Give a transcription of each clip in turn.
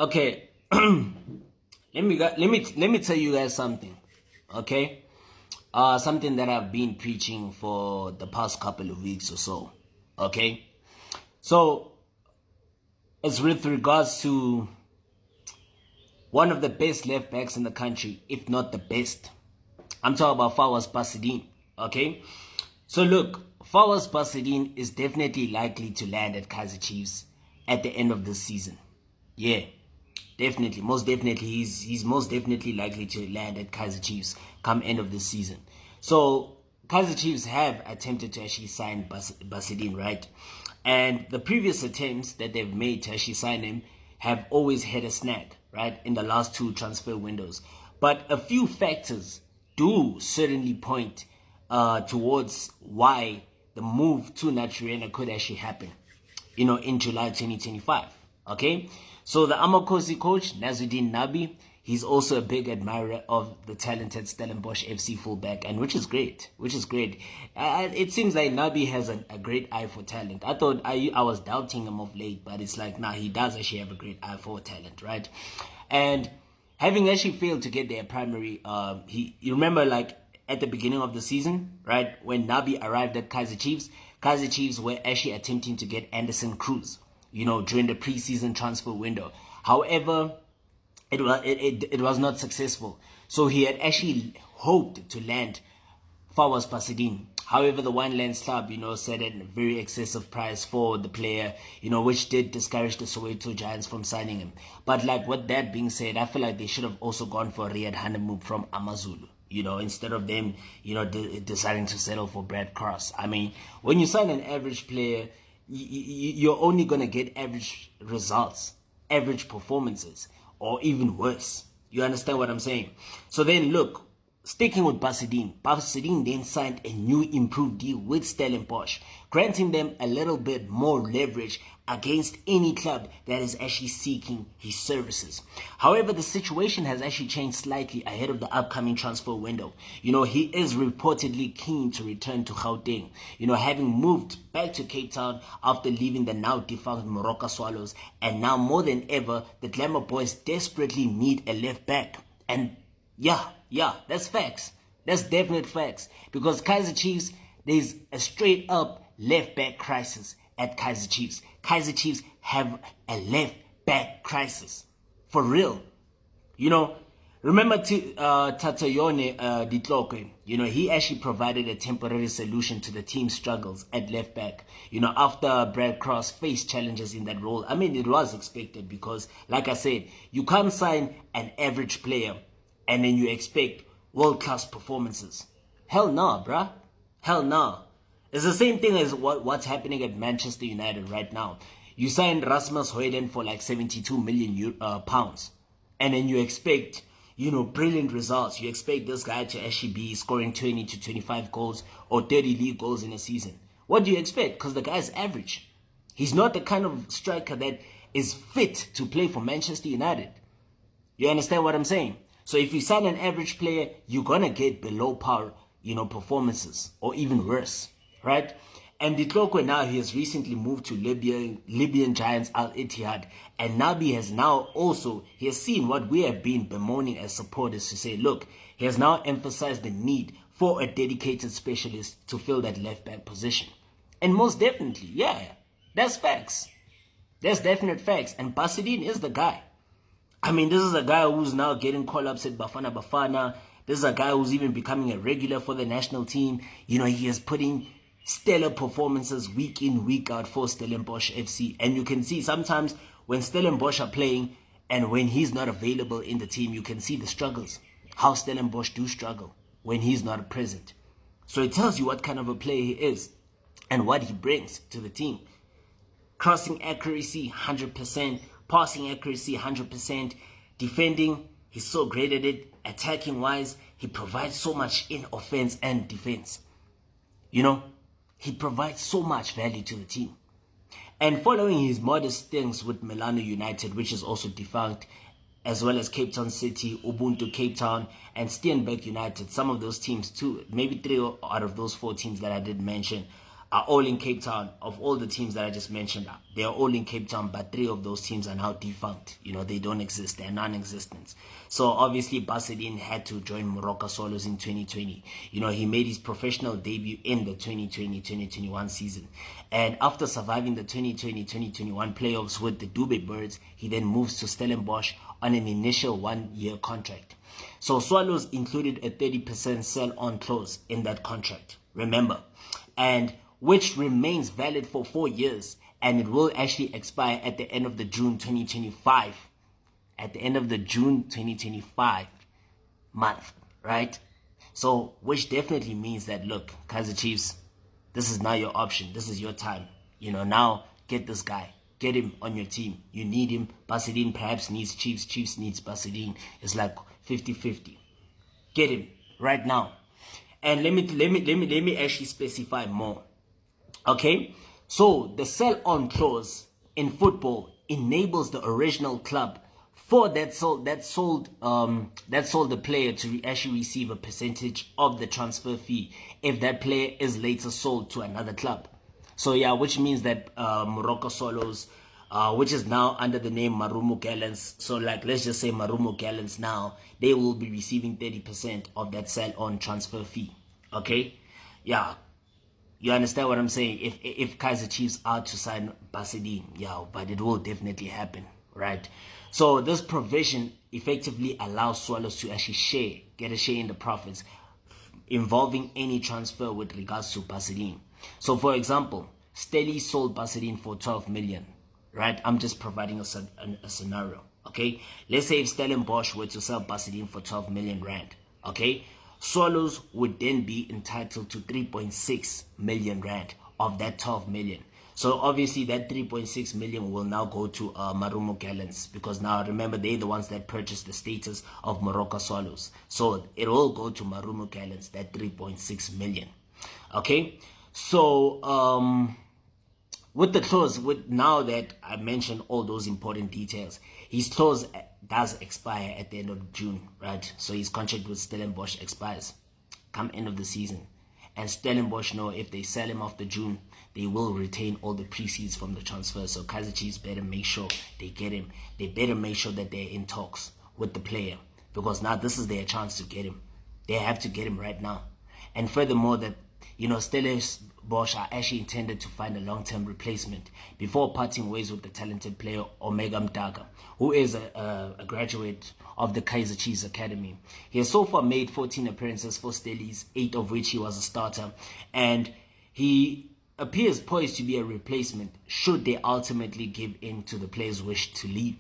Okay, let me tell you guys something. Okay, something that I've been preaching for the past couple of weeks or so. Okay, so it's with regards to one of the best left backs in the country, if not the best. I'm talking about Fawaaz Basadien. Okay, so look, Fawaaz Basadien is definitely likely to land at Kaizer Chiefs at the end of this season. Yeah, definitely, most definitely, he's most definitely likely to land at Kaizer Chiefs come end of the season. So Kaizer Chiefs have attempted to actually sign Basadien, right? And the previous attempts that they've made to actually sign him have always had a snag, right, in the last two transfer windows. But a few factors do certainly point towards why the move to Naturena could actually happen, in July 2025. Okay, so the Amakosi coach, Nazruddin Nabi, he's also a big admirer of the talented Stellenbosch FC fullback, and which is great, it seems like Nabi has a great eye for talent. I thought I was doubting him of late, but it's like, nah, he does actually have a great eye for talent, right? And having actually failed to get their primary, you remember, like, at the beginning of the season, right, when Nabi arrived at Kaizer Chiefs were actually attempting to get Anderson Cruz, during the preseason transfer window. However, it was not successful. So he had actually hoped to land Fawaaz Basadien. However, the One Lands Club, set a very excessive price for the player, which did discourage the Soweto Giants from signing him. But like, with that being said, I feel like they should have also gone for Riyad Hanemub from Amazulu, instead of them, deciding to settle for Brad Cross. I mean, when you sign an average player, you're only going to get average results, average performances, or even worse. You understand what I'm saying? So then, look, sticking with Basadien then signed a new improved deal with Stellenbosch, granting them a little bit more leverage against any club that is actually seeking his services. However, the situation has actually changed slightly ahead of the upcoming transfer window. He is reportedly keen to return to Gauteng, having moved back to Cape Town after leaving the now defunct Morocco Swallows. And now more than ever, the Glamour Boys desperately need a left back. And yeah, that's facts. That's definite facts. Because Kaizer Chiefs, there's a straight up left back crisis at Kaizer Chiefs. Kaizer Chiefs have a left back crisis. For real. Remember Tatayone Ditlokwe, he actually provided a temporary solution to the team's struggles at left back, after Brad Cross faced challenges in that role. I mean, it was expected because, like I said, you can't sign an average player and then you expect world-class performances. Hell nah, bruh. Hell nah. It's the same thing as what's happening at Manchester United right now. You signed Rasmus Højlund for like 72 million pounds. And then you expect, brilliant results. You expect this guy to actually be scoring 20 to 25 goals or 30 league goals in a season. What do you expect? Because the guy's average. He's not the kind of striker that is fit to play for Manchester United. You understand what I'm saying? So if you sign an average player, you're going to get below par, performances, or even worse, right? And Ditlokwe now, he has recently moved to Libyan Giants Al Ittihad. And Nabi has now also, he has seen what we have been bemoaning as supporters to say, look, he has now emphasized the need for a dedicated specialist to fill that left back position. And most definitely, yeah, that's facts. That's definite facts. And Basadien is the guy. I mean, this is a guy who's now getting call-ups at Bafana Bafana. This is a guy who's even becoming a regular for the national team. He is putting stellar performances week in, week out for Stellenbosch FC. And you can see sometimes when Stellenbosch are playing and when he's not available in the team, you can see the struggles. How Stellenbosch do struggle when he's not present. So it tells you what kind of a player he is and what he brings to the team. Crossing accuracy, 100%. Passing accuracy, 100%. Defending, he's so great at it. Attacking wise, he provides so much in offense and defense. He provides so much value to the team. And following his modest stints with Milano United, which is also defunct, as well as Cape Town City, Ubuntu Cape Town, and Steenberg United, some of those teams too, maybe 3 out of those 4 teams that I did mention, are all in Cape Town. Of all the teams that I just mentioned, they are all in Cape Town, but 3 of those teams are now defunct. They don't exist. They're non-existent. So obviously Basadien had to join Moroka Swallows in 2020. He made his professional debut in the 2020-2021 season. And after surviving the 2020-2021 playoffs with the Dube Birds, he then moves to Stellenbosch on an initial 1-year contract. So Swallows included a 30% sell-on clause in that contract. Remember. And which remains valid for 4 years, and it will actually expire at the end of the June 2025. At the end of the June 2025 month, right? So, which definitely means that, look, Kaizer Chiefs, this is now your option. This is your time. Now get this guy. Get him on your team. You need him. Basadien perhaps needs Chiefs. Chiefs needs Basadien. It's like 50-50. Get him right now. And let me actually specify more. Okay, so the sell-on clause in football enables the original club that sold the player to actually receive a percentage of the transfer fee if that player is later sold to another club. So yeah, which means that Moroka Swallows, which is now under the name Marumo Gallants, so like let's just say Marumo Gallants now, they will be receiving 30% of that sell-on transfer fee. Okay, yeah. You understand what I'm saying? If Kaizer Chiefs are to sign Basadien, yeah, but it will definitely happen, right? So this provision effectively allows Swallows to actually get a share in the profits involving any transfer with regards to Basadien. So for example, Stelly sold Basadien for 12 million, right? I'm just providing a scenario, okay? Let's say if Stellenbosch were to sell Basadien for 12 million rand, okay? Swallows would then be entitled to 3.6 million rand of that 12 million. So obviously that 3.6 million will now go to Marumo Gallants, because now remember they're the ones that purchased the status of Moroka Swallows. So it will go to Marumo Gallants, that 3.6 million. Okay, so with the clause, now that I mentioned all those important details, his clause does expire at the end of June, right? So his contract with Stellenbosch expires come end of the season. And Stellenbosch know if they sell him after June, they will retain all the proceeds from the transfer. So Kaizer Chiefs better make sure they get him. They better make sure that they're in talks with the player, because now this is their chance to get him. They have to get him right now. And furthermore, that Stellenbosch are actually intended to find a long-term replacement before parting ways with the talented player Omega Mdaka, who is a graduate of the Kaizer Chiefs Academy. He has so far made 14 appearances for Stellies, 8 of which he was a starter, and he appears poised to be a replacement should they ultimately give in to the player's wish to leave,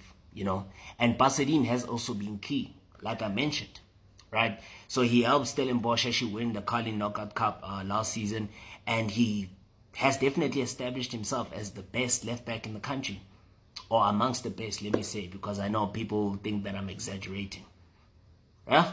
And Basadien has also been key, like I mentioned. Right, so he helped Stellenbosch actually win the Carling Knockout Cup last season, and he has definitely established himself as the best left back in the country, or amongst the best, let me say, because I know people think that I'm exaggerating. Yeah.